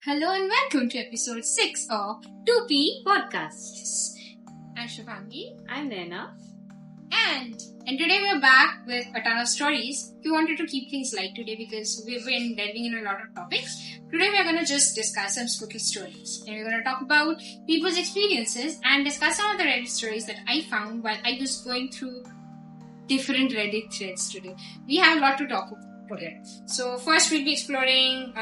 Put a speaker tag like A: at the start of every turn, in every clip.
A: Hello and welcome to episode 6 of Pea Podcast. I'm Shubhangi.
B: I'm Naina.
A: And today we're back with a ton of stories. We wanted to keep things light today because we've been delving in a lot of topics. Today we're going to just discuss some spooky stories. And we're going to talk about people's experiences and discuss some of the Reddit stories that I found while I was going through different Reddit threads today. We have a lot to talk about today. So first we'll be exploring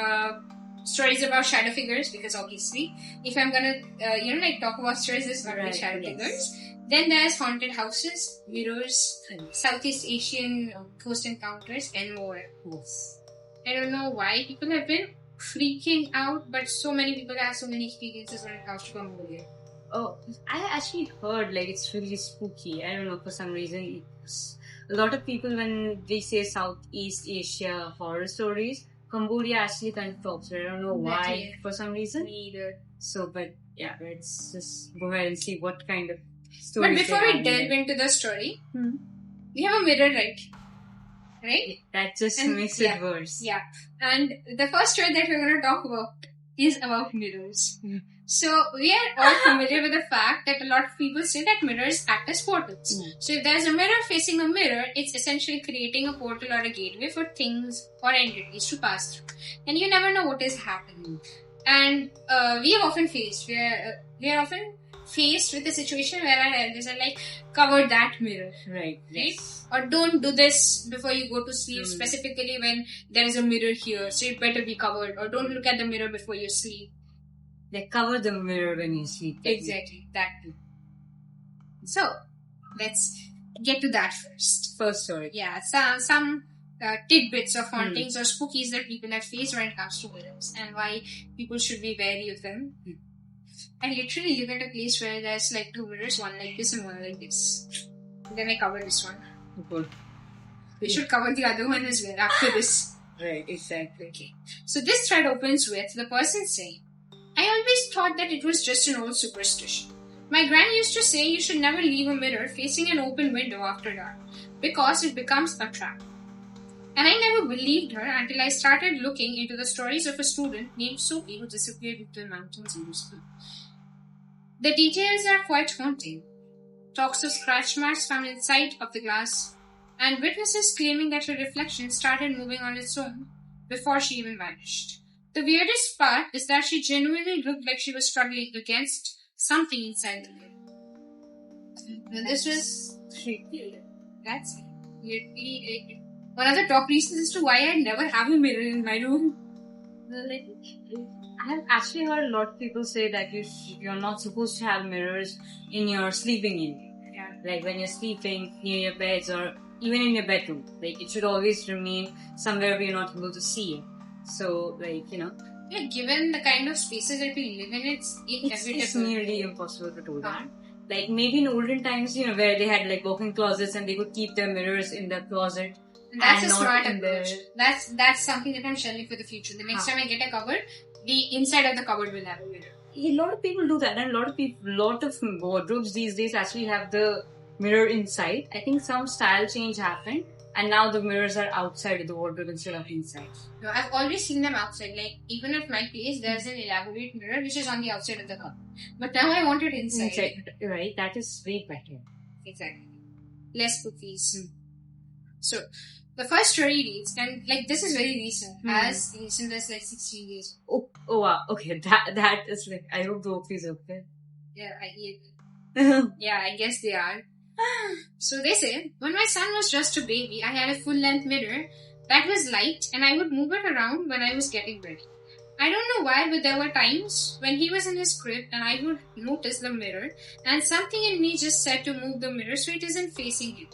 A: stories about shadow figures, because obviously if I'm gonna talk about stories, there's gonna be shadow figures. Then there's haunted houses, mirrors, Southeast Asian ghost encounters, and more.
B: Yes.
A: I don't know why people have been freaking out, but so many people have so many experiences when it comes to Cambodia.
B: Oh, I actually heard it's really spooky. I don't know, for some reason. A lot of people, when they say Southeast Asia horror stories, Cambodia actually kind of tops. I don't know why, for some reason.
A: Me either.
B: So, but yeah, let's just go ahead and see what kind of stories.
A: But before we delve into the story, we have a mirror, right?
B: That just makes it worse.
A: Yeah. And the first story that we're going to talk about is about mirrors. So, we are all familiar with the fact that a lot of people say that mirrors act as portals. So, if there's a mirror facing a mirror, it's essentially creating a portal or a gateway for things or entities to pass through. And you never know what is happening. And we are often faced with a situation where our elders are like, cover that mirror.
B: Right?
A: Or don't do this before you go to sleep, specifically when there is a mirror here, so it better be covered. Or don't look at the mirror before you sleep.
B: They cover the mirror when you sleep.
A: Exactly, that too. So, let's get to that first.
B: First story.
A: Yeah, some tidbits of hauntings or spookies that people have faced when it comes to mirrors, and why people should be wary of them. I literally live at a place where there's like two mirrors, one like this and one like this. Then I cover this one.
B: Good.
A: We should cover the other one as well after this.
B: Right, exactly.
A: Okay. So this thread opens with the person saying, I always thought that it was just an old superstition. My gran used to say you should never leave a mirror facing an open window after dark, because it becomes a trap. And I never believed her until I started looking into the stories of a student named Sophie who disappeared into the mountains in school. The details are quite haunting. Talks of scratch marks found inside of the glass, and witnesses claiming that her reflection started moving on its own before she even vanished. The weirdest part is that she genuinely looked like she was struggling against something inside the mirror. This was creepy. That's weirdly. One of the top reasons as to why I never have a mirror in my room.
B: I have actually heard a lot of people say that you're not supposed to have mirrors in your sleeping area.
A: Yeah.
B: Like when you're sleeping near your beds or even in your bedroom. Like it should always remain somewhere where you're not able to see it. So,
A: Yeah, given the kind of spaces that we live in, it's inevitable.
B: It's nearly impossible to do that. Like maybe in olden times, where they had like walk-in closets and they could keep their mirrors in the closet.
A: And that's a smart approach. That's something that I'm shelving for the future. The next time I get a cupboard, the inside of the cupboard will have a mirror.
B: A lot of people do that, and a lot of wardrobes these days actually have the mirror inside. I think some style change happened, and now the mirrors are outside of the wardrobe instead of inside.
A: No, I've always seen them outside. Like even at my place, there's an elaborate mirror which is on the outside of the cupboard. But now I want it inside.
B: Right? That is way better.
A: Exactly. Less cookies. So, the first story reads, and this is very recent, as recent as 16 years.
B: Oh wow, okay, that is I hope the cookies are okay.
A: Yeah, I eat it. Yeah, I guess they are. So they say, when my son was just a baby, I had a full-length mirror that was light and I would move it around when I was getting ready. I don't know why, but there were times when he was in his crib and I would notice the mirror and something in me just said to move the mirror so it isn't facing him.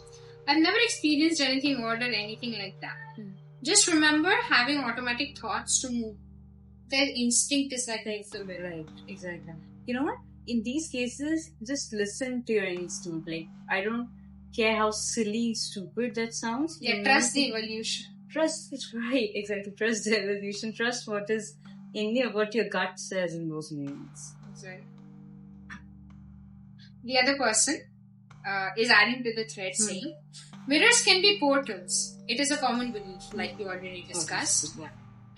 A: I've never experienced anything odd or anything like that. Just remember having automatic thoughts to move. Their instinct is like the mirror.
B: Right, exactly. You know what? In these cases, just listen to your instinct. Like, I don't care how silly, stupid that sounds.
A: Yeah, trust the evolution.
B: Trust, it's right, exactly. Trust the evolution. Trust what is in you, what your gut says in those moments.
A: Exactly. The other person is adding to the thread saying, mirrors can be portals. It is a common belief, like we already discussed.
B: Yeah.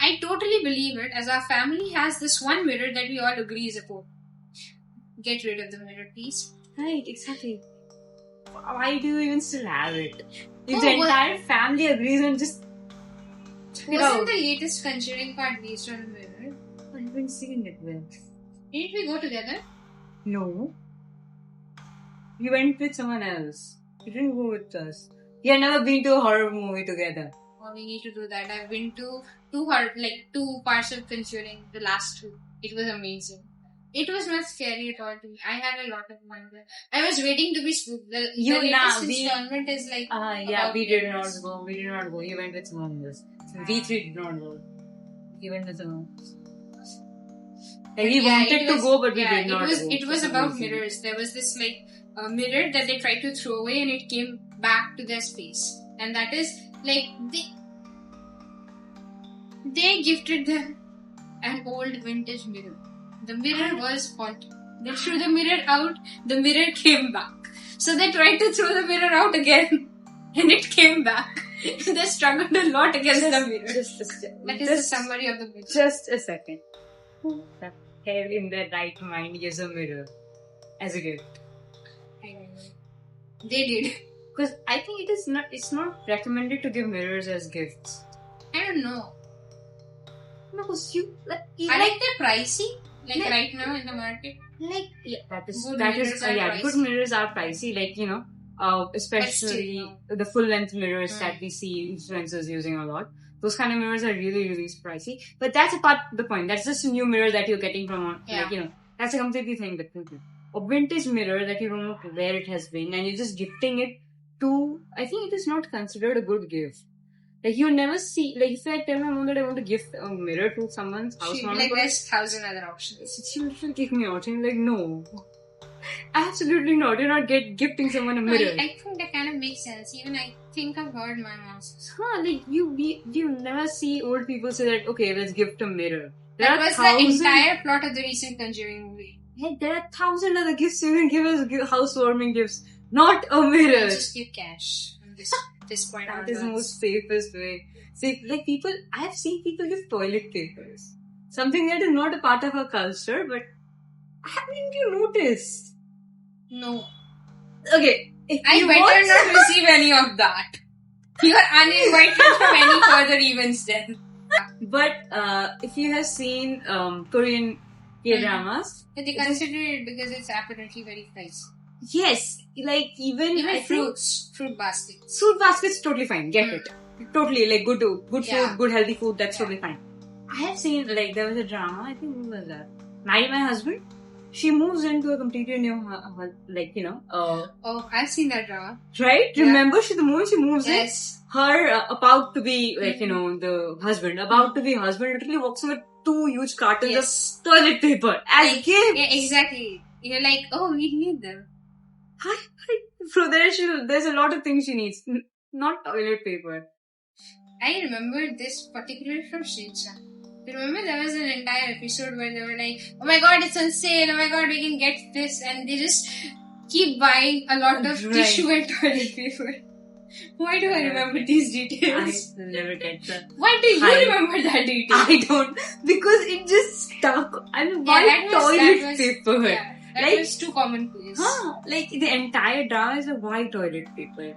A: I totally believe it, as our family has this one mirror that we all agree is a portal. Get rid of the mirror, please.
B: Right, exactly. Why do you even still have it? If
A: Oh,
B: the entire family agrees on just...
A: Wasn't the latest Conjuring part based on a mirror?
B: I haven't seen it well.
A: Didn't we go together?
B: No. You went with someone else. You didn't go with us. You have never been to a horror movie together.
A: Oh, we need to do that. I've been to two parts of Conjuring, the last two. It was amazing. It was not scary at all to me. I had a lot of fun there. I was waiting to be spooked. The latest installment is like...
B: we did not go. We did not go. You went with someone else. We three did not go. You went with someone else. Like, we wanted to go, but we did not go.
A: It was about mirrors. There was this mirror that they tried to throw away and it came back to their space. And that is like they gifted them an old vintage mirror. The mirror was haunted. They threw the mirror out, the mirror came back. So they tried to throw the mirror out again and it came back. They struggled a lot against the mirror. That is the summary of the mirror.
B: Just a second. The hell in their right mind gives a mirror as a gift?
A: I don't know. They did.
B: Because I think it's not recommended to give mirrors as gifts.
A: I don't know.
B: Because
A: I like they're pricey. Right now in the market.
B: Good mirrors are pricey. Especially the full length mirrors that we see influencers using a lot. Those kind of mirrors are really, really pricey. But that's apart the point. That's just a new mirror that you're getting from, that's a completely thing that a vintage mirror that you don't know where it has been and you're just gifting it to, I think it is not considered a good gift. Like, you never see, if I tell my mom that I want to gift a mirror to someone's house,
A: she'd be there's 1,000 other options.
B: She will kick me out. I'm like, no. Absolutely not. You're not gifting someone a mirror.
A: I think that kind of makes sense. Even I think I've heard my mom say.
B: You never see old people say that, okay, let's gift a mirror.
A: That was the entire plot of the recent Conjuring movie.
B: Yeah, there are 1,000 other gifts you can give us, housewarming gifts. Not a mirror.
A: Just give cash. This point
B: that is the most safest way. See, I have seen people give toilet papers. Something that is not a part of our culture, but haven't you noticed?
A: No.
B: Okay.
A: I better not receive any of that. You are uninvited from any further events then.
B: But if you have seen Korean K-dramas...
A: They consider it because it's apparently very pricey.
B: Yes, even
A: fruits, fruit baskets.
B: Fruit baskets, totally fine. Get it. Totally, good food, good healthy food. That's totally fine. I have seen there was a drama. I think what was that? Marry My Husband. She moves into a completely new,
A: oh, I've seen that drama.
B: Right?
A: Yeah.
B: Remember, the moment she moves in,
A: yes.
B: her about to be the husband, literally walks in with 2 huge cartons of toilet paper as gifts.
A: Yeah, exactly. You're like, oh, we need them.
B: So there's a lot of things she needs, not toilet paper.
A: I remember this particularly from Shinchan. Remember there was an entire episode where they were like, oh my god, it's on sale, oh my god, we can get this, and they just keep buying a lot of tissue and toilet paper. Why do I remember these details?
B: I never get that.
A: Why do you remember that detail?
B: I don't, because it just stuck. Why toilet paper?
A: Yeah. That was too commonplace.
B: The entire drama is a white toilet paper.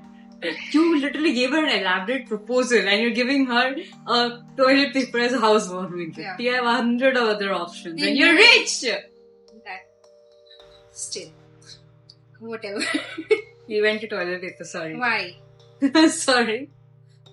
B: You literally gave her an elaborate proposal and you're giving her a toilet paper as a housewarming gift. Yeah. You have 100 other options and you're rich!
A: Still. Whatever.
B: You went to toilet paper, sorry.
A: Why?
B: Sorry.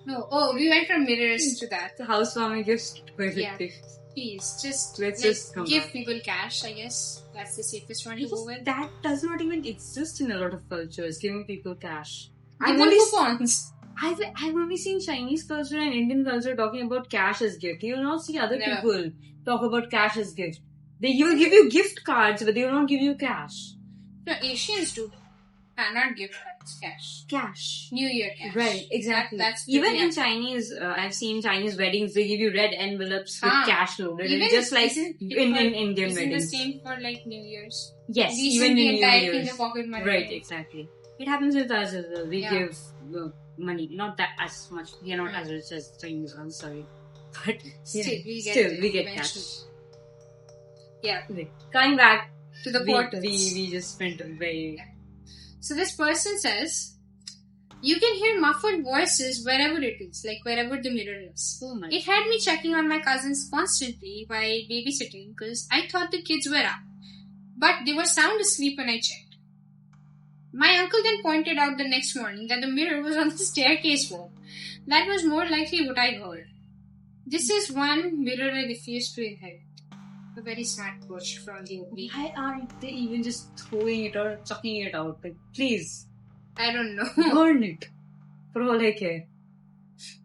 A: No, we went from mirrors to that.
B: The housewarming gifts to toilet paper.
A: Please,
B: let's just
A: give people cash, I guess. That's the safest one to go with.
B: That does not even exist in a lot of cultures, giving people cash.
A: I've only coupons.
B: I've only seen Chinese culture and Indian culture talking about cash as gift. You will not see other people talk about cash as gift. They will give you gift cards, but they will not give you cash.
A: No, Asians do. Not gift cards,
B: cash.
A: New Year cash.
B: Right, exactly.
A: That's
B: even in Chinese, I've seen Chinese weddings, they give you red envelopes with cash loaded. Even just like in Indian weddings.
A: Isn't the same for New Year's?
B: Yes,
A: even in New Year's. Pocket money.
B: Right, exactly. It happens with us as well. We give money, not that as much. We are not as rich as Chinese ones, sorry. But
A: Still,
B: we get
A: eventually.
B: catch.
A: Yeah.
B: Coming back
A: To the portals.
B: We just went away.
A: So this person says, you can hear muffled voices wherever it is, like wherever the mirror is.
B: Oh my.
A: It had me checking on my cousins constantly while babysitting because I thought the kids were up. But they were sound asleep when I checked. My uncle then pointed out the next morning that the mirror was on the staircase wall. That was more likely what I heard. This is one mirror I refuse to inherit. A very smart push from the OP.
B: Why aren't they even just throwing it or chucking it out? Like, please.
A: I don't know.
B: Burn it. For all I care.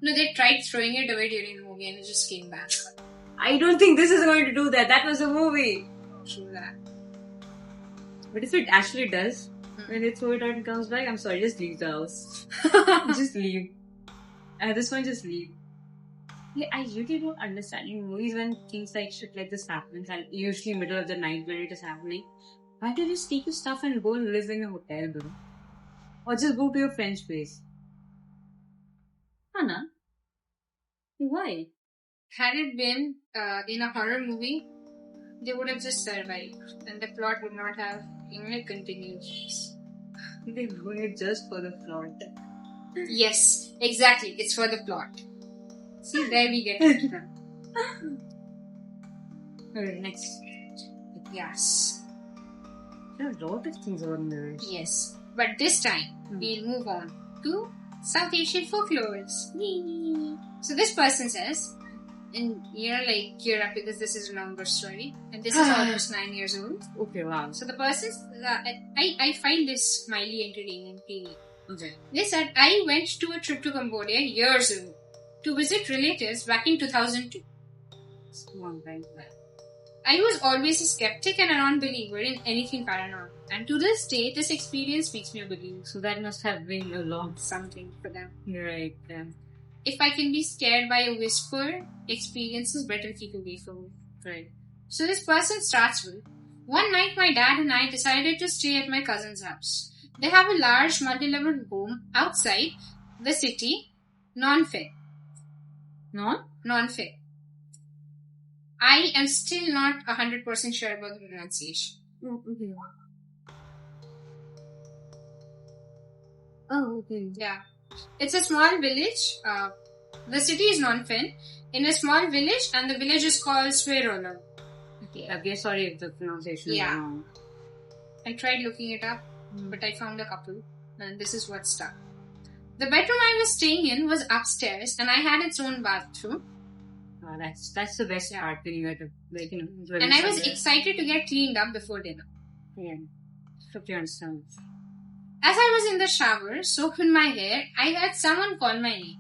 A: No, they tried throwing it away during the movie and it just came back.
B: I don't think this is going to do that. That was a movie.
A: True that.
B: But if it actually does, when they throw it out and comes back, I'm sorry, just leave the house. Just leave. At this point, just leave. Yeah, I really don't understand in movies when things like shit like this happens, and usually middle of the night when it is happening. Why don't you just take your stuff and go and live in a hotel, bro? Or just go to your friend's place? Hannah? Why?
A: Had it been in a horror movie, they would have just survived and the plot would not have even continued.
B: They do it just for the plot.
A: Yes, exactly. It's for the plot. See, there we get it from.
B: Okay, next.
A: Yes.
B: There are a lot of things on there.
A: Yes. But this time, we'll move on to South Asian folklores. So this person says, and you're up because this is a longer story, and this is almost 9 years old.
B: Okay, wow.
A: So the person, I find this mildly entertaining.
B: Okay.
A: They said, I went to a trip to Cambodia years ago to visit relatives back in 2002.
B: One time.
A: I was always a skeptic and a non-believer in anything paranormal. And to this day, this experience makes me a believer.
B: So that must have been a lot.
A: Something for them.
B: Right, yeah.
A: If I can be scared by a whisper, experience is better keep away from me.
B: Right.
A: So this person starts with, one night my dad and I decided to stay at my cousin's house. They have a large multi-level home outside the city, non-fit. Non-fit. I am still not 100% sure about the pronunciation.
B: Okay. Oh, okay.
A: Yeah. It's a small village. The city is non-fin. In a small village, and the village is called Swerola.
B: Okay, sorry if the pronunciation is wrong.
A: I tried looking it up, but I found a couple, and this is what stuck. The bedroom I was staying in was upstairs, and I had its own bathroom.
B: Oh, that's the best part when you had to,
A: and I was excited to get cleaned up before dinner.
B: Yeah. Totally understand.
A: As I was in the shower, soaked in my hair, I heard someone call my name.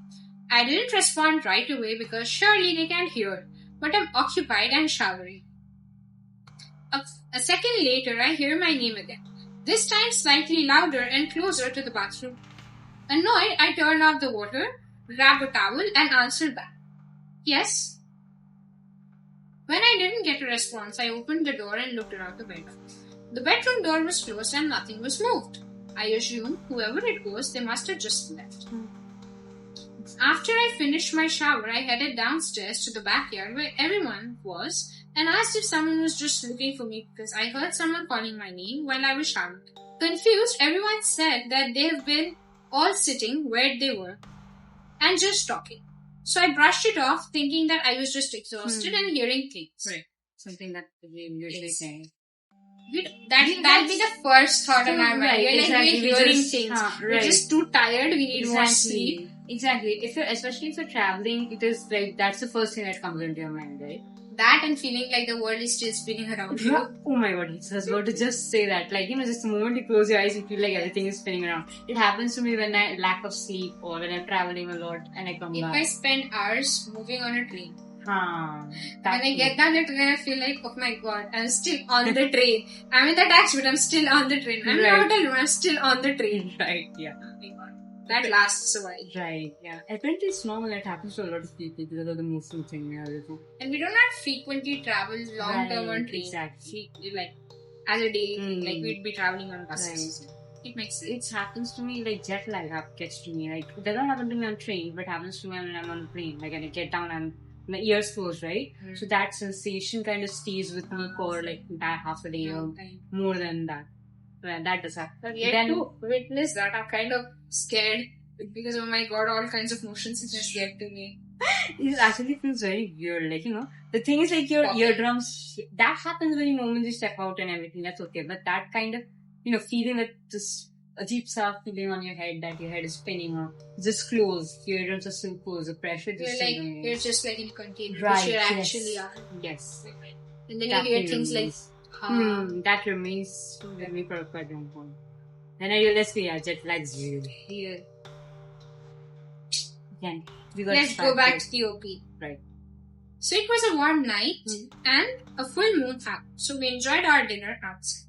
A: I didn't respond right away because surely they can't hear, but I'm occupied and showering. A second later, I hear my name again. This time slightly louder and closer to the bathroom. Annoyed, I turn off the water, grab a towel and answer back. Yes? When I didn't get a response, I opened the door and looked around the bedroom. The bedroom door was closed and nothing was moved. I assume whoever it was, they must have just left. After I finished my shower, I headed downstairs to the backyard where everyone was and asked if someone was just looking for me because I heard someone calling my name while I was showering. Confused, everyone said that they have been all sitting where they were and just talking. So I brushed it off, thinking that I was just exhausted and hearing things.
B: Right. Something that we usually say.
A: That'll be the first thought in our mind.
B: Right,
A: We're
B: exactly.
A: we're hearing things. We're
B: Right.
A: just too tired. We need more sleep.
B: Exactly. Especially if you're traveling, it is like that's the first thing that comes into your mind, right?
A: That and feeling like the world is still spinning around you.
B: Oh my god, I was about to just say that. Like, just the moment you close your eyes, you feel like everything is spinning around. It happens to me when I lack of sleep or when I'm traveling a lot and I come
A: If
B: back.
A: I spend hours moving on a train. When
B: When
A: I get down the train, I feel like, oh my god, I'm still on the train. I'm in the taxi, but I'm still on the train. I'm in the hotel room, I'm still on the train.
B: Right, yeah.
A: Oh my god. That lasts a while.
B: Right, yeah. Apparently it's normal, it happens to a lot of people because of the movement thing and everything.
A: And we do not frequently travel long term on train.
B: Exactly.
A: Like, as a day, like we'd be traveling on buses.
B: Right.
A: It makes sense.
B: It happens to me, like jet lag gets to me. Like, it doesn't happen to me on train, but it happens to me when I'm on a plane. Like, when I get down and my ears closed, right? So that sensation kind of stays with me for like that half a day or more than that. Well, that does happen.
A: I've yet to witness that. I'm kind of scared because, oh my god, all kinds of motions just get to me.
B: It actually feels very weird. Like, the thing is like your eardrums, that happens when you normally step out and everything. That's okay. But that kind of, feeling that this deep soft feeling on your head that your head is spinning or just closed, your eardrums are still closed, the pressure just
A: you're just like in container,
B: right,
A: which you actually are.
B: Yes.
A: And then that you hear things like
B: that remains with me for quite a long time. Then I realized jet lag's real.
A: Yeah.
B: Again,
A: let's go back to the OP.
B: Right.
A: So it was a warm night and a full moon out. So we enjoyed our dinner outside.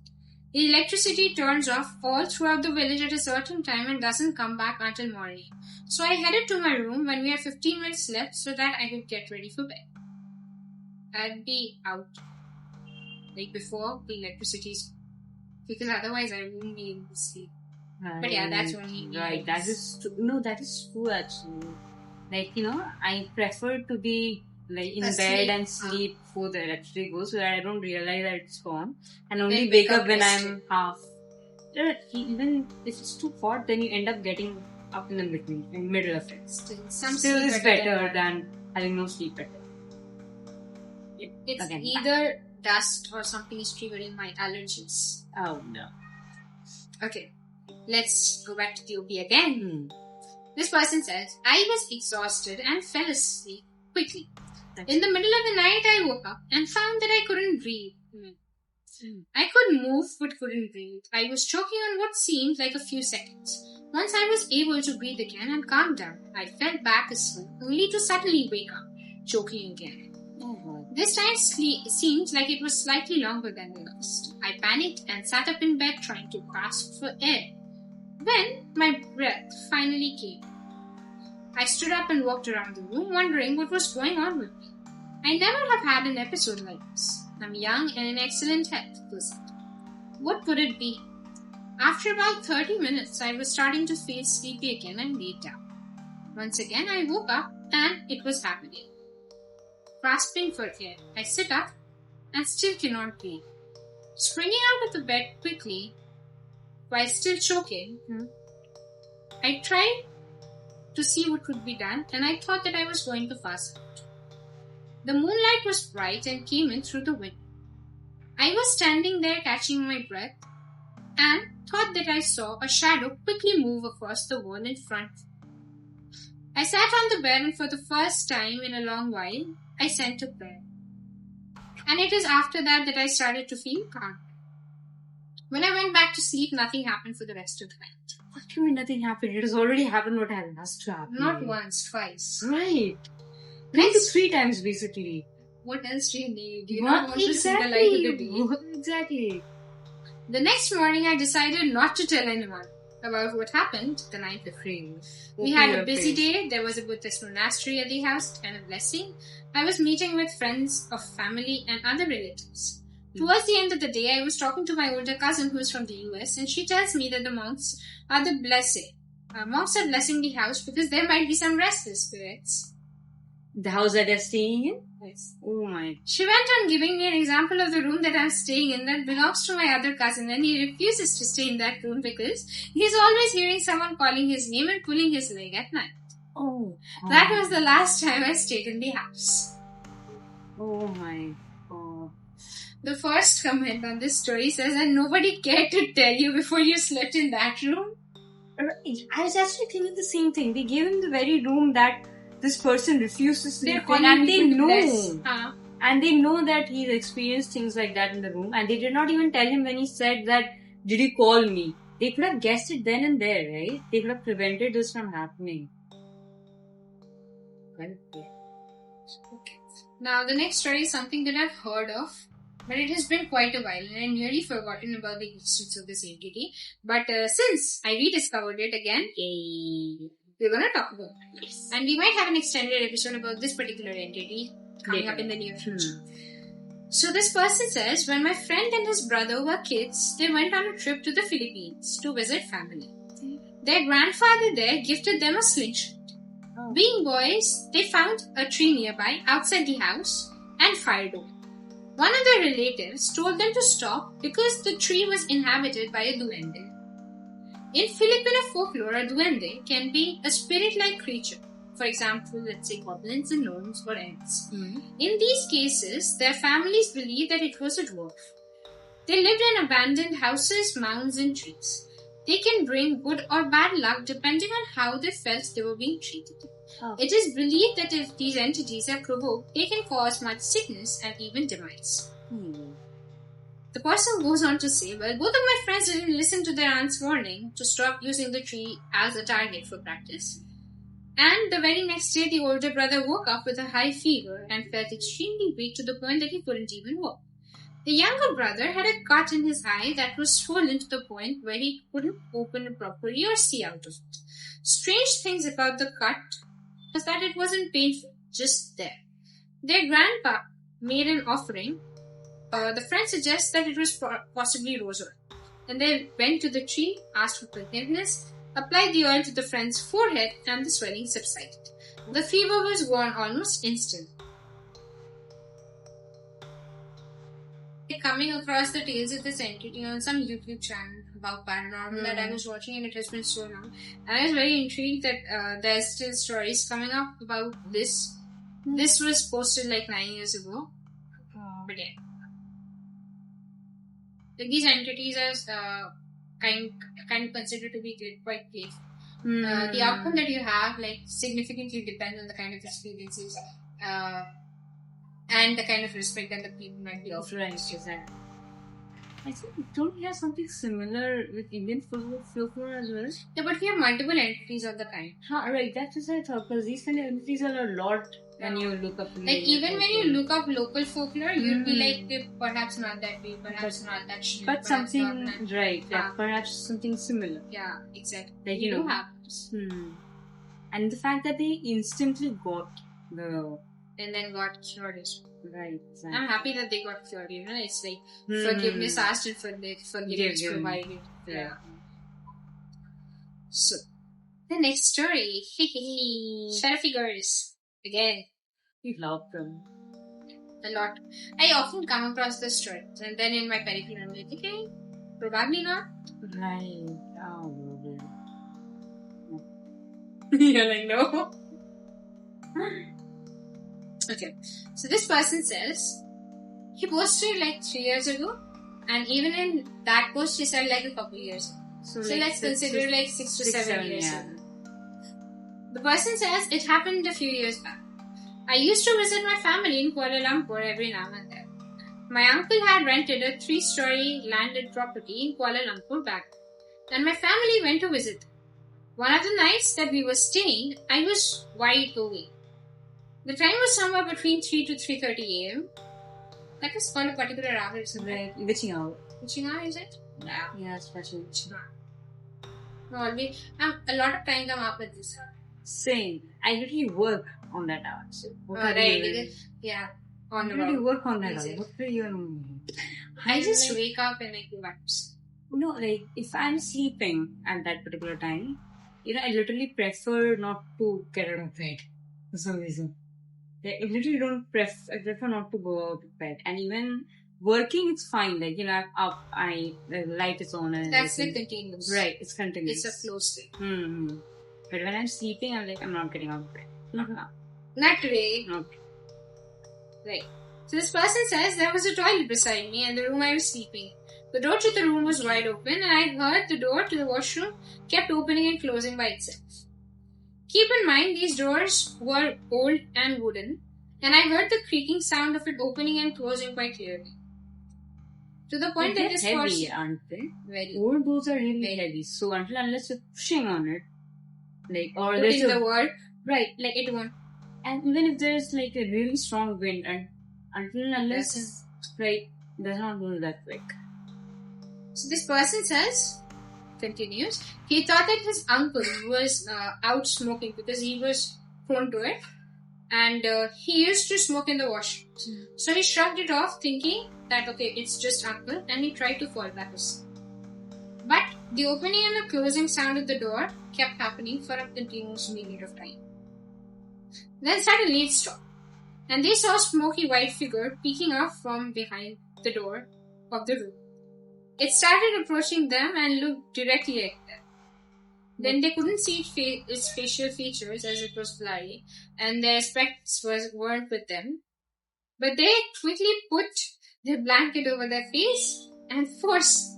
A: The electricity turns off all throughout the village at a certain time and doesn't come back until morning. So I headed to my room when we had 15 minutes left so that I could get ready for bed. I'd be out like before the electricity's, because otherwise I wouldn't be able to sleep.
B: Right.
A: But yeah, that's only me.
B: Right, that is true actually. Like, I prefer to be like in bed and sleep before the electricity goes so that I don't realize that it's gone and only wake up when I'm half. Even if it's too hot, then you end up getting up in the middle of it. Still is better than having no sleep at all.
A: It's either dust or something is triggering my allergies.
B: Oh no.
A: Okay, let's go back to the OP again. This person says, I was exhausted and fell asleep quickly. In the middle of the night, I woke up and found that I couldn't breathe. I could move but couldn't breathe. I was choking on what seemed like a few seconds. Once I was able to breathe again and calm down, I fell back asleep only to suddenly wake up, choking again. This time seemed like it was slightly longer than the last. I panicked and sat up in bed trying to gasp for air. Then my breath finally came. I stood up and walked around the room wondering what was going on with me. I never have had an episode like this. I'm young and in excellent health, What could it be? After about 30 minutes, I was starting to feel sleepy again and laid down. Once again, I woke up and it was happening. Grasping for air, I sit up and still cannot breathe. Springing out of the bed quickly, while still choking, I tried to see what could be done and I thought that I was going to pass out. The moonlight was bright and came in through the window. I was standing there catching my breath and thought that I saw a shadow quickly move across the wall in front. I sat on the bed and for the first time in a long while, I sent a prayer. And it is after that I started to feel calm. When I went back to sleep, nothing happened for the rest of the night.
B: What do you mean nothing happened? It has already happened what has to happen.
A: Not once, twice.
B: Right. 3 times basically.
A: What else do you need? Do you not want to see the light of the day?
B: Exactly.
A: The next morning, I decided not to tell anyone about what happened the night before. We had a busy day. There was a Buddhist monastery at the house and a blessing. I was meeting with friends of family and other relatives. Towards the end of the day, I was talking to my older cousin who is from the US, and she tells me that the monks are the blessing. Monks are blessing the house because there might be some restless spirits.
B: The house that they're staying in?
A: Yes.
B: Oh my.
A: She went on giving me an example of the room that I'm staying in that belongs to my other cousin, and he refuses to stay in that room because he's always hearing someone calling his name and pulling his leg at night.
B: Oh.
A: That was the last time I stayed in the house.
B: Oh my God.
A: The first comment on this story says that nobody cared to tell you before you slept in that room.
B: I was actually thinking the same thing. They gave him the very room that this person refused to sleep in,
A: and
B: they know. And they know that he's experienced things like that in the room, and they did not even tell him when he said that, did you call me? They could have guessed it then and there, right? They could have prevented this from happening.
A: Okay. Now the next story is something that I've heard of, but it has been quite a while and I nearly forgotten about the existence of this entity. But since I rediscovered it again, we're going to talk about it.
B: Yes.
A: And we might have an extended episode about this particular entity coming up in the near future. So this person says, when my friend and his brother were kids, they went on a trip to the Philippines to visit family. Their grandfather there gifted them a slingshot. Being boys, they found a tree nearby outside the house and fired over. One of their relatives told them to stop because the tree was inhabited by a duende. In Filipino folklore, a duende can be a spirit-like creature. For example, let's say goblins and gnomes or ants. In these cases, their families believed that it was a dwarf. They lived in abandoned houses, mounds, and trees. They can bring good or bad luck depending on how they felt they were being treated. It is believed that if these entities are provoked, they can cause much sickness and even demise. The person goes on to say, well, both of my friends didn't listen to their aunt's warning to stop using the tree as a target for practice. And the very next day, the older brother woke up with a high fever and felt extremely weak to the point that he couldn't even walk. The younger brother had a cut in his eye that was swollen to the point where he couldn't open it properly or see out of it. Strange things about the cut was that it wasn't painful, just there. Their grandpa made an offering. The friend suggests that it was possibly rose oil. And they went to the tree, asked for forgiveness, applied the oil to the friend's forehead, and the swelling subsided. The fever was gone almost instantly. Coming across the tales of this entity on some YouTube channel about paranormal that I was watching, and it has been so long. And I was very intrigued that there's still stories coming up about this. This was posted like 9 years ago. But yeah. Like these entities are kind of considered to be quite playful. The outcome that you have significantly depends on the kind of experiences and the kind of respect that the people might be offering.
B: I think don't we have something similar with Indian folklore as well?
A: Yeah, but we have multiple entities of the kind.
B: Right, that's what I thought, because these kind of entities are a lot when you look up.
A: Even when you look up local folklore, you'll be like, perhaps not that way, perhaps not that shit.
B: But something, right, perhaps something similar.
A: Yeah, exactly.
B: Like,
A: it happens.
B: And the fact that they instantly got the...
A: And then got cured as well.
B: Right, exactly.
A: I'm happy that they got cured, it's like forgiveness asked and forgiveness provided. Yeah. So, the next story. Shadow figures. Again.
B: We love them.
A: A lot. I often come across the stories, and then in my periphery I'm like, okay, probably not.
B: Right. Oh,
A: You're like, no. Okay, so this person says he posted 3 years ago, and even in that post he said a couple years ago. So let's consider 6 to 7 years ago. The person says it happened a few years back. I used to visit my family in Kuala Lumpur every now and then. My uncle had rented a 3-story landed property in Kuala Lumpur back then, and my family went to visit. One of the nights that we were staying, I was wide awake. The time was somewhere between 3 to 3:30 a.m. That is called a particular hour.
B: Right. Witching hour.
A: Witching hour, is it?
B: Yeah. Yeah, especially witching hour.
A: No, a lot of time come up with this.
B: Same. I usually work on that hour. So
A: yeah.
B: On the road. Work on that hour. What are you doing?
A: I just wake up and make vibes.
B: No, if I'm sleeping at that particular time, I literally prefer not to get out of bed for some reason. I literally I prefer not to go out of bed. And even working, it's fine. I'm up, the light is on. And
A: that's continuous.
B: Right, it's continuous.
A: It's a flow state.
B: But when I'm sleeping, I'm not getting out of bed.
A: Not today.
B: Okay.
A: Right. So this person says there was a toilet beside me and the room I was sleeping. The door to the room was wide open and I heard the door to the washroom kept opening and closing by itself. Keep in mind these doors were old and wooden, and I heard the creaking sound of it opening and closing quite clearly. To the point that this
B: heavy, aren't they?
A: Very.
B: Old doors are really heavy, so unless you're pushing on it, or
A: there's the word, right? It won't.
B: And even if there's a really strong wind, and unless it does not move that quick.
A: So this person continues, he thought that his uncle was out smoking because he was prone to it, and he used to smoke in the washroom. So he shrugged it off, thinking that it's just uncle, and he tried to fall back asleep. But the opening and the closing sound of the door kept happening for a continuous period of time. Then suddenly it stopped, and they saw a smoky white figure peeking out from behind the door of the room. It started approaching them and looked directly at them. Then they couldn't see its facial features as it was blurry, and their specs weren't with them. But they quickly put their blanket over their face and forced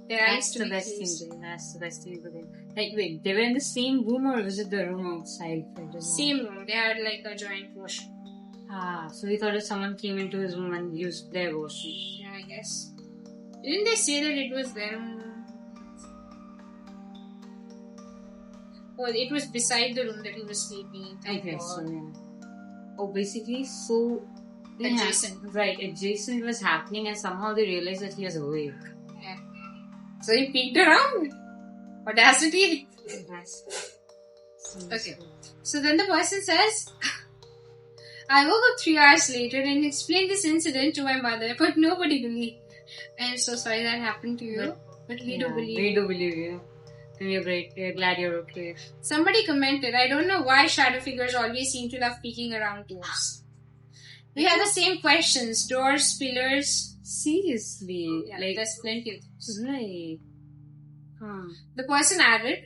A: their eyes to be closed.
B: That's the best thing you could do. Like, wait, they were in the same room or was it the room outside?
A: Same room. They had like a joint washroom.
B: So he thought if someone came into his room and used their washroom.
A: Yeah, I guess. Didn't they say that it was their room? Well, it was beside the room that he was sleeping.
B: Okay, so yeah. Oh, basically, so...
A: Adjacent.
B: Yeah, right, adjacent was happening and somehow they realized that he was awake.
A: Yeah. So he peeked around. Audacity. Okay. So then the person says, I woke up 3 hours later and explained this incident to my mother, but nobody believed. I am so sorry that happened to you, but we do believe you.
B: We do believe you. And we're great. We're glad you're okay.
A: Somebody commented, I don't know why shadow figures always seem to love peeking around doors. We have the same questions. Doors, pillars.
B: Seriously.
A: Yeah, like, there's plenty of those.
B: Right.
A: The person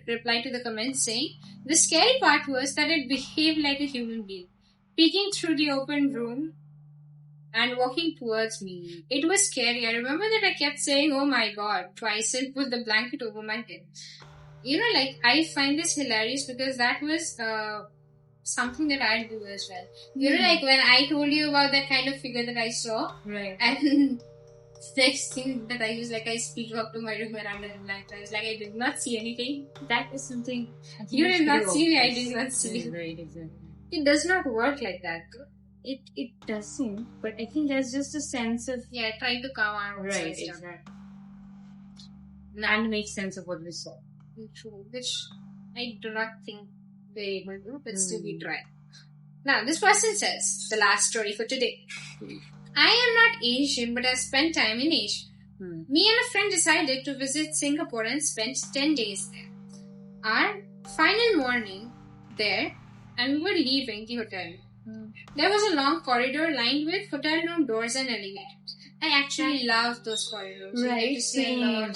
A: replied to the comment saying, the scary part was that it behaved like a human being, peeking through the open room and walking towards me. It was scary. I remember that I kept saying, oh my god, twice and put the blanket over my head. You know, like, I find this hilarious because that was something that I do as well. You know, like when I told you about that kind of figure that I saw,
B: right?
A: And next thing that I use, like I speak up to my room and under the blanket. I was like, I did not see anything.
B: That is something
A: you did not see me. I did not see you.
B: Right, exactly.
A: It does not work like that.
B: It doesn't, but I think there's just a sense of
A: trying to calm our
B: right, exactly, and make sense of what we saw.
A: True, which I do not think they will do, but still we try. Now, this person says, the last story for today. I am not Asian, but I spent time in Asia. Me and a friend decided to visit Singapore and spent 10 days there. Our final morning there, and we were leaving the hotel. There was a long corridor lined with hotel room doors and elevators. I actually love those corridors.
B: Right, same. I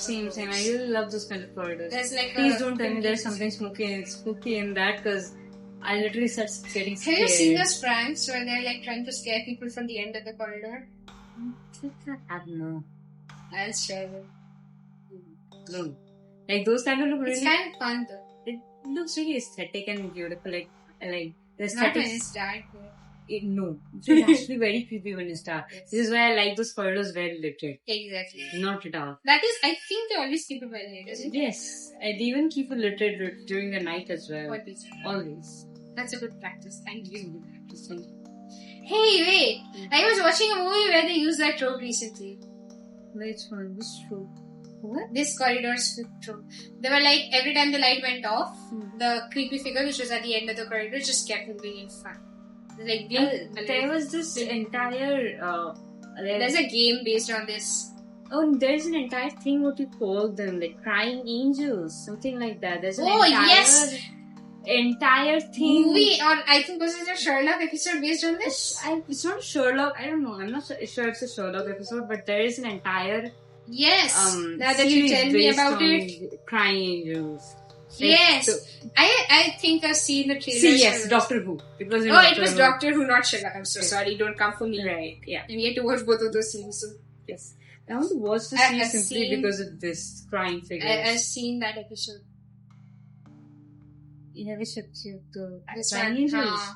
B: really love those kind of corridors.
A: There's like
B: please don't tell me there's something spooky in that, because I literally start getting scared.
A: Have you seen those pranks where they're like trying to scare people from the end of the corridor?
B: I don't know.
A: I'll share it.
B: No. Like those kind of look really...
A: It's kind of fun though.
B: It looks really aesthetic and beautiful. Like the aesthetics...
A: Not when it's dark.
B: No. It's actually very creepy when it's dark. Yes. This is why I like those corridors well lit.
A: Exactly.
B: Not at all.
A: That is, I think they always keep it well lit, isn't it?
B: Yes. I'd even keep it lit during the night as well. Always.
A: That's a good practice. Thank you. Hey, wait! I was watching a movie where they used that trope recently.
B: Which one? Which trope?
A: What? This corridor trope. They were like, every time the light went off, the creepy figure which was at the end of the corridor just kept moving in front. Like,
B: there was this entire...
A: there's a game based on this.
B: Oh, there's an entire thing what you call them, like crying angels, something like that. There's an entire thing.
A: Movie, or I think was it a Sherlock episode based on this?
B: It's not Sherlock. I don't know. I'm not sure it's a Sherlock episode, but there is an entire
A: now that you tell me about it,
B: crying angels.
A: Yes, so, I think I've seen the trailer.
B: See, yes, Doctor Who.
A: It was Doctor Who, not Sherlock. I'm so sorry. Don't come for me.
B: Right. Yeah.
A: And we had to watch both of those series. So.
B: Yes. I want to watch the series simply because of this crying figure.
A: I've seen that episode.
B: You never checked the crying angels.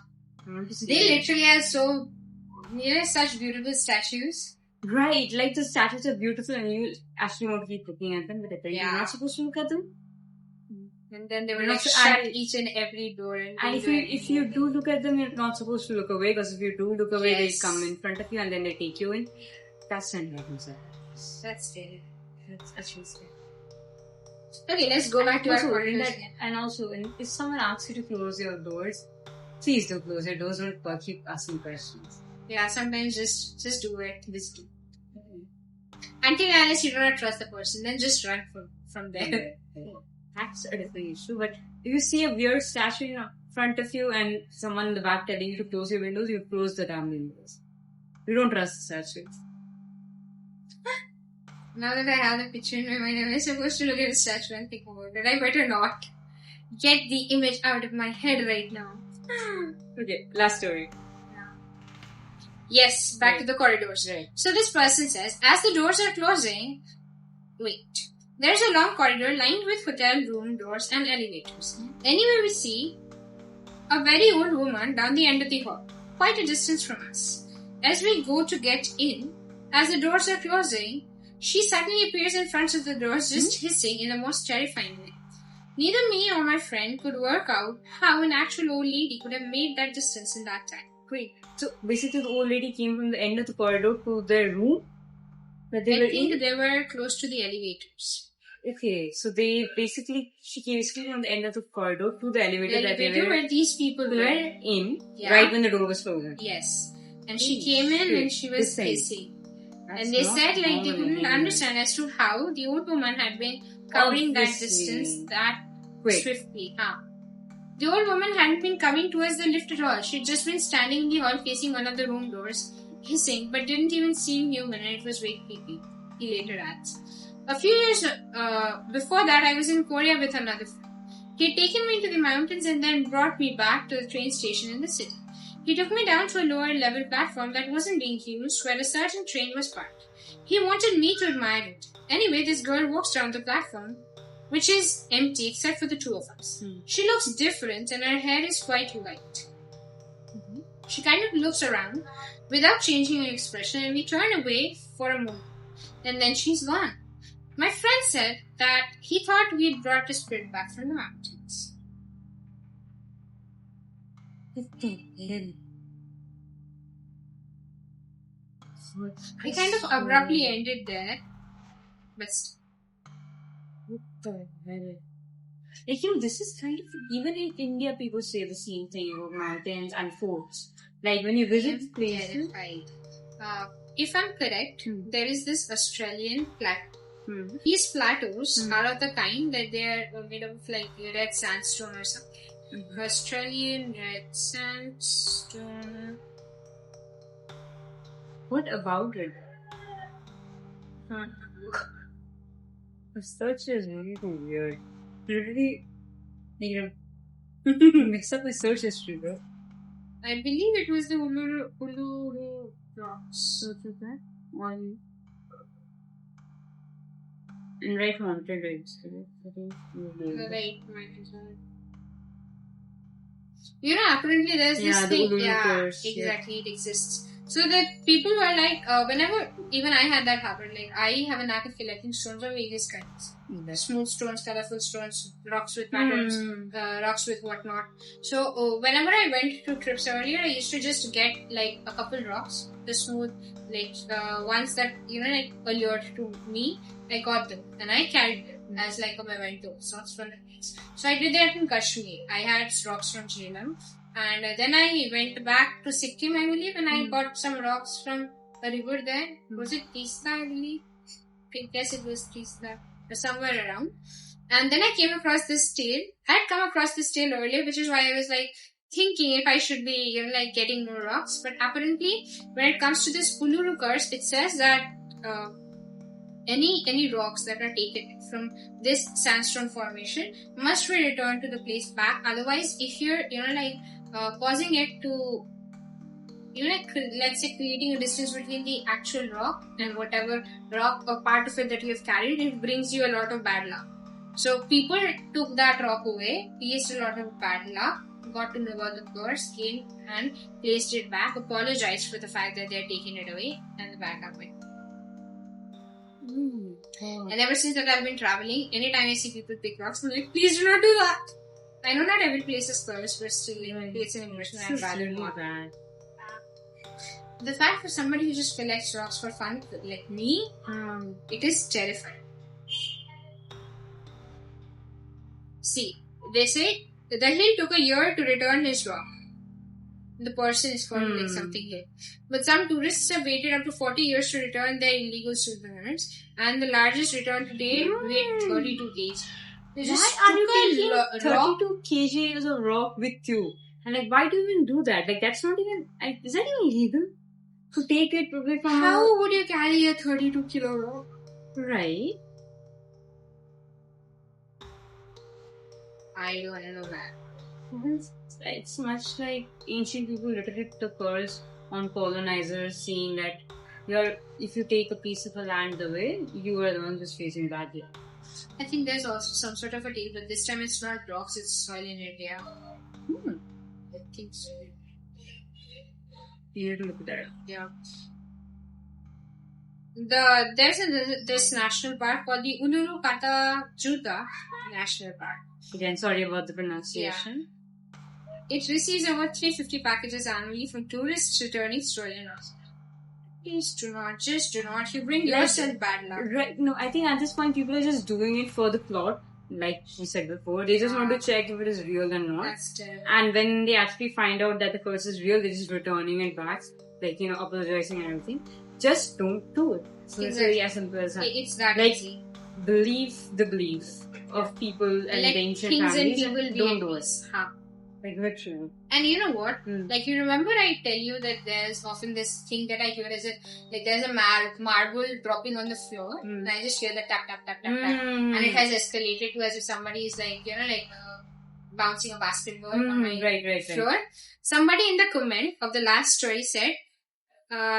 A: They literally are such beautiful statues.
B: Right, like the statues are beautiful and you actually want to keep looking at them, but you're not supposed to look at them.
A: And then they will shut each and every door. And
B: if you do look at them, you're not supposed to look away, because if you do look away, they come in front of you and then they take you in. That's not happening.
A: That's scary. That's actually scary. Okay, let's go back to our corridors.
B: And also, if someone asks you to close your doors, please do close your doors. Don't keep asking questions.
A: Yeah, sometimes just do it. Just do. Until unless you do not trust the person, then just run from there.
B: That's a different issue. But if you see a weird statue in front of you and someone in the back telling you to close your windows, you close the damn windows. You don't trust the statues.
A: Now that I have the picture in my mind, am I supposed to look at the statue and think about it? I better not. Get the image out of my head right now.
B: Okay, last story.
A: Yes, back to the corridors.
B: Right.
A: So this person says, as the doors are closing, there's a long corridor lined with hotel room doors and elevators. Anyway, we see a very old woman down the end of the hall, quite a distance from us. As we go to get in, as the doors are closing, she suddenly appears in front of the doors, just hissing in the most terrifying way. Neither me or my friend could work out how an actual old lady could have made that distance in that time.
B: Wait, so basically the old lady came from the end of the corridor to their room? That they
A: I think they were close to the elevators.
B: Okay, so she came from the end of the corridor to the elevator that they were
A: where these people were
B: in, right when the door was closing.
A: Yes. And she came in and she was hissing. And they said they couldn't understand as to how the old woman had been covering that distance that swiftly. The old woman hadn't been coming towards the lift at all. She'd just been standing in the hall facing one of the room doors, hissing, but didn't even seem human, and it was very creepy, he later adds. A few years before that, I was in Korea with another friend. He had taken me to the mountains and then brought me back to the train station in the city. He took me down to a lower level platform that wasn't being used, where a certain train was parked. He wanted me to admire it. Anyway, this girl walks down the platform, which is empty except for the two of us. She looks different and her hair is quite light. She kind of looks around without changing her expression, and we turn away for a moment. And then she's gone. My friend said that he thought we had brought a spirit back from the mountains. We kind of abruptly ended there, but
B: what the hell? This is kind of, even in India, people say the same thing about mountains and forts. Like when you visit places.
A: If I'm correct, there is this Australian plateau. These plateaus are of the kind that they are made of like red sandstone or something. Australian red sandstone.
B: What about it? The search is really weird. Literally, mix up my search history, bro.
A: I believe it was the Uluru rocks.
B: What is that? One. And right mountain range.
A: Right mountain. Apparently there's this thing. Exactly, it exists. So that people were like, whenever, even I had that happen, like I have a knack of collecting stones of various kinds. Smooth stones, colorful stones, rocks with patterns, rocks with whatnot. So whenever I went to trips earlier, I used to just get like a couple rocks, the smooth, like ones that, like allured to me. I got them and I carried them as like a memento. So I did that in Kashmir. I had rocks from Jhelum. And then I went back to Sikkim, I believe, and I got some rocks from a river there. Was it Tista, I believe? I guess it was Tista, or somewhere around. And then I came across this tale. I had come across this tale earlier, which is why I was like thinking if I should be, like getting more rocks. But apparently, when it comes to this Uluru curse, it says that any rocks that are taken from this sandstone formation must be returned to the place back. Otherwise, if you're, causing it to, let's say creating a distance between the actual rock and whatever rock or part of it that you have carried, it brings you a lot of bad luck. So people took that rock away, faced a lot of bad luck, got to know about the curse, came and placed it back, apologized for the fact that they're taking it away, and the bad luck went. And ever since that I've been traveling, anytime I see people pick rocks, I'm like, please do not do that. I know not every place is cursed, but still, it's an emotion I'd rather not. The fact for somebody who just collects rocks for fun, like me, it is terrifying. See, they say the hill took a year to return his rock. The person is called like something here. But some tourists have waited up to 40 years to return their illegal souvenirs, and the largest return today wait 32 days. They
B: Why
A: just
B: are you
A: took a
B: taking
A: rock.
B: 32 kgs of rock with you? And like, why do you even do that? Like, that's not even, is that even legal? To take it probably from
A: How would you carry a 32 kilo rock?
B: Right.
A: I don't know that.
B: It's much like ancient people literally took curse on colonizers, seeing that if you take a piece of a land away, you are the one who's facing that.
A: I think there's also some sort of a deal, but this time it's not rocks, it's soil in India. I think so.
B: You need to look at that.
A: Yeah. There's this national park called the Uluru Kata Juta National Park.
B: Again, sorry about the pronunciation.
A: It receives over 350 packages annually from tourists returning stolen rocks. Please do not, you bring yourself bad luck.
B: Right, no, I think at this point people are just doing it for the plot, like we said before. They just want to check if it is real or not.
A: That's terrible.
B: And when they actually find out that the curse is real, they're just returning it back, like, apologizing and everything. Just don't do it. So it's really as simple as that.
A: It's that
B: like,
A: easy.
B: Believe the beliefs of people and the ancient families and don't do it. Like, literally.
A: And you know what? Like, you remember I tell you that there's often this thing that I hear is like there's a marble dropping on the floor, and I just hear the tap, tap, tap, tap, tap. And it has escalated to as if somebody is like, bouncing a basketball on my floor. Somebody in the comment of the last story said,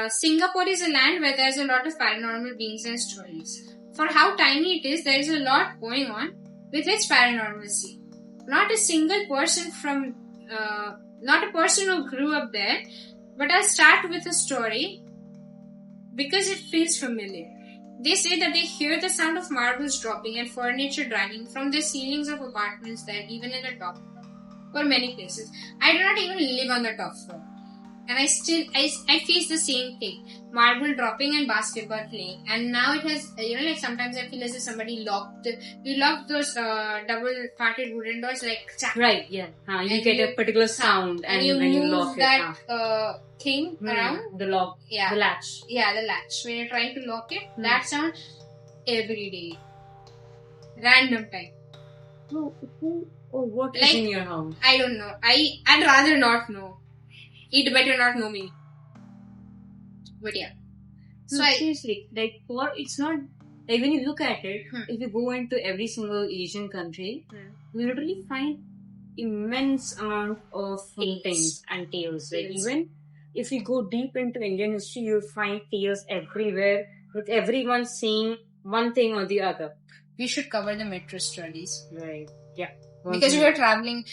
A: Singapore is a land where there's a lot of paranormal beings and stories. For how tiny it is, there is a lot going on with its paranormalcy. Not a single person not a person who grew up there, but I'll start with a story because it feels familiar. They say that they hear the sound of marbles dropping and furniture dragging from the ceilings of apartments there, even in the top, for many places. I do not even live on the top floor. And I face the same thing. Marble dropping and basketball playing. And now it has, like sometimes I feel as if somebody locked those double-parted wooden doors, like...
B: Right, yeah. You get a particular sound and when you lock
A: that thing around.
B: The lock. Yeah. The latch.
A: Yeah, the latch. When you're trying to lock it, that sound every day. Random time.
B: What is in your house?
A: I don't know. I'd rather not know. He'd better not know me. But yeah.
B: So seriously, it's not, like when you look at it, if you go into every single Asian country, you literally find immense amount of things and tales. Like even if you go deep into Indian history, you'll find tales everywhere with everyone saying one thing or the other.
A: We should cover the metro stories.
B: Right. Yeah.
A: Because we were traveling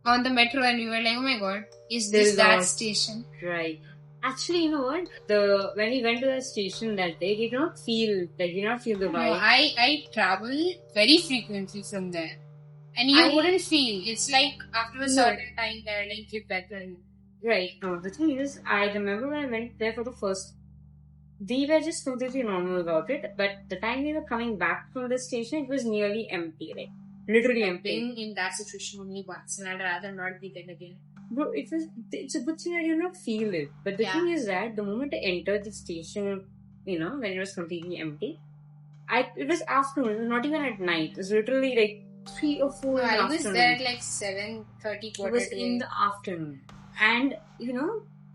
A: on the metro and we were like, oh my god, is this that station?
B: Right. Actually, you know what? When we went to that station that day, we did not feel the vibe.
A: No, I travel very frequently from there. And you wouldn't feel. It's like after a certain time there, like you better.
B: Right. No, the thing is, I remember when I went there for the first, we were just completely normal about it. But the time we were coming back from the station, it was nearly empty. Like, literally empty.
A: I've been in that situation only once and I'd rather not be there again.
B: Bro, it's a good thing that you not feel it. But the thing is that the moment I entered the station, when it was completely empty, it was afternoon, it was not even at night. It was literally like 3 or 4 in the afternoon.
A: I was there at like 7:30,
B: It was in the afternoon. And,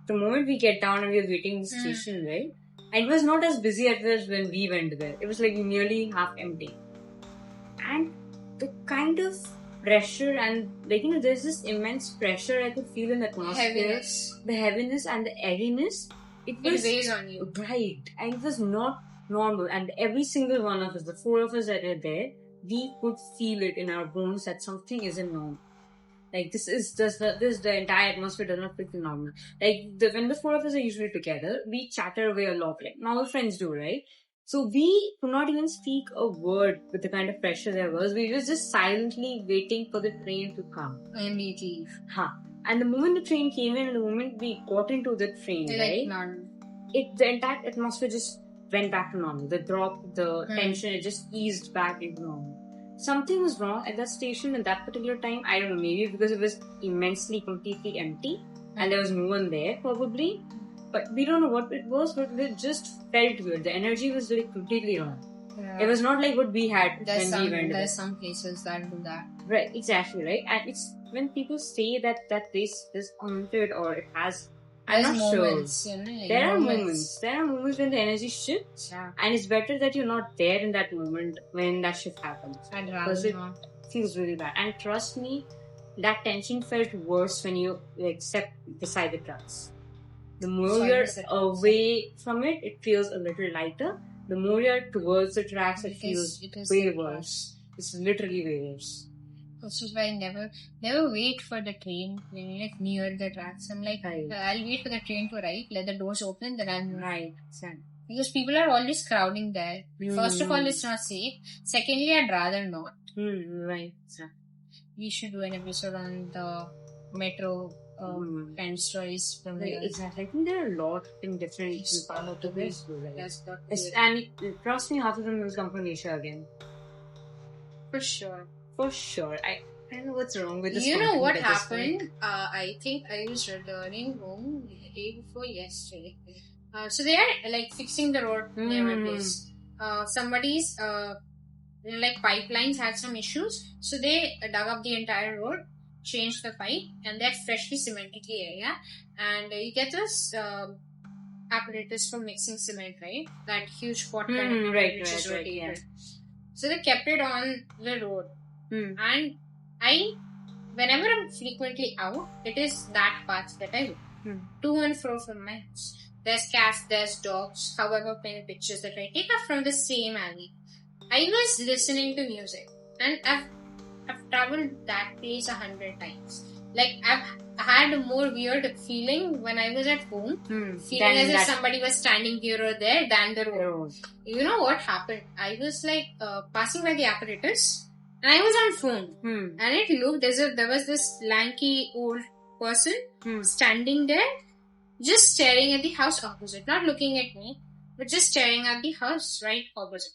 B: the moment we get down and we were waiting in the station, right? And it was not as busy as when we went there. It was like nearly half empty. And the kind of pressure and there's this immense pressure I could feel in the atmosphere. The heaviness and the airiness. It
A: weighs on you.
B: Right. And it was not normal. And every single one of us, the 4 of us that were there, we could feel it in our bones that something isn't normal. Like the entire atmosphere does not feel normal. Like when the 4 of us are usually together, we chatter away a lot, like normal friends do, right? So we could not even speak a word with the kind of pressure there was. We were just silently waiting for the train to come.
A: And we leave.
B: And the moment the train came in and the moment we got into the train, right? The entire atmosphere just went back to normal. The drop, the tension, it just eased back into normal. Something was wrong at that station at that particular time. I don't know, maybe because it was completely empty and there was no one there probably. But we don't know what it was, but we just felt weird. The energy was like completely wrong.
A: Yeah.
B: It was not like what we had when we went.
A: There's some places that do that.
B: Right, exactly, right? And it's when people say that place is haunted or it has... I'm not
A: moments,
B: sure.
A: You know, like
B: There are moments when the energy shifts.
A: Yeah.
B: And it's better that you're not there in that moment when that shift happens.
A: I'd
B: Because
A: rather
B: it
A: not.
B: feels really bad. And trust me, that tension felt worse when you stepped beside the tracks. The more you're away from it, it feels a little lighter. The more you're towards the tracks, it feels way worse. It's literally way worse.
A: Also, I never wait for the train when you're like near the tracks. I'm like, I'll wait for the train to arrive, let the doors open, then I'll
B: right.
A: Because people are always crowding there. First of all, it's not safe. Secondly, I'd rather not.
B: Right.
A: We should do an episode on the metro kind of stories from there.
B: Exactly. I think there are a lot in different parts of the place.
A: And
B: trust me, half of them will come from Asia again.
A: For sure.
B: I don't know what's wrong with this.
A: You know what happened? I think I was returning home the day before yesterday. So they are like fixing the road near my place. Somebody's like pipelines had some issues, so they dug up the entire road, changed the pipe, and they're freshly cemented the area. And you get this apparatus for mixing cement, right? That huge pot kind of which is rotated. Yeah. So they kept it on the road. And whenever I'm frequently out, it is that path that I go. To and fro from my house. There's cats, there's dogs, however many pictures that I take are from the same alley. I was listening to music, and I've traveled that place 100 times. Like, I've had a more weird feeling when I was at home, feeling as if somebody was standing here or there than the road. You know what happened? I was like passing by the apparatus, and I was on phone, and it looked as if there was this lanky old person standing there, just staring at the house opposite, not looking at me, but just staring at the house right opposite.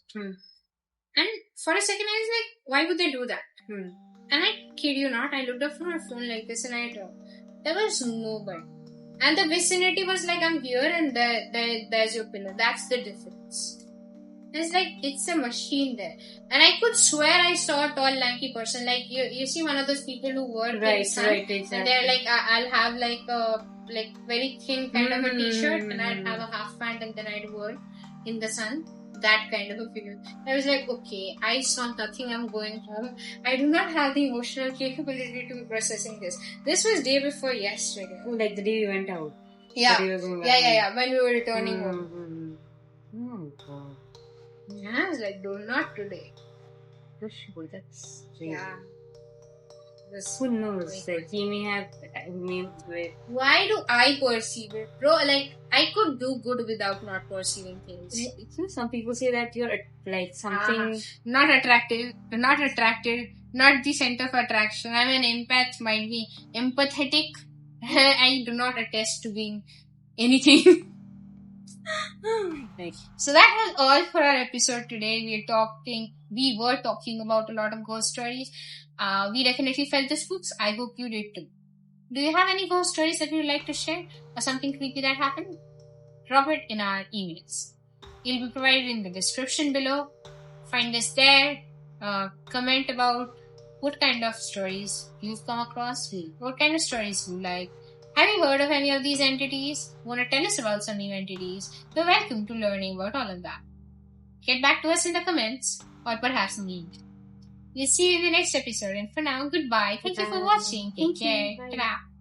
A: And for a second, I was like, why would they do that? And I kid you not, I looked up from my phone like this, and there was nobody. And the vicinity was like, I'm here, and there's your pillar. That's the difference. It's like, it's a machine there. And I could swear I saw a tall, lanky person. Like, you see one of those people who work in the sun. Right, exactly. And they're like, I'll have like a very thin kind of a t-shirt, and I'd have a half pant, and then I'd work in the sun. That kind of a figure. I was like, okay, I saw nothing, I'm going home. I do not have the emotional capability to be processing this. This was day before yesterday.
B: Like the day we went out.
A: Yeah. When we were returning home. Yeah, I was like, no, not today.
B: That's
A: yeah.
B: Who knows? Like, he may have named it.
A: Why do I perceive it? Bro, like, I could do good without not perceiving things.
B: Some people say that you're like something...
A: Not attractive, not the center of attraction. I'm an empath, might be empathetic. I do not attest to being anything. So that was all for our episode today. We were talking about a lot of ghost stories. We definitely felt the spooks. I hope you did too. Do you have any ghost stories that you'd like to share, or something creepy that happened? Drop it in our emails. It'll be provided in the description below. Find us there. Comment about what kind of stories you've come across. What kind of stories you like. Have you heard of any of these entities? Want to tell us about some new entities? You're welcome to learning about all of that. Get back to us in the comments, or perhaps in We'll see you in the next episode, and for now, goodbye. Thank you for watching. Take care. Ta-da.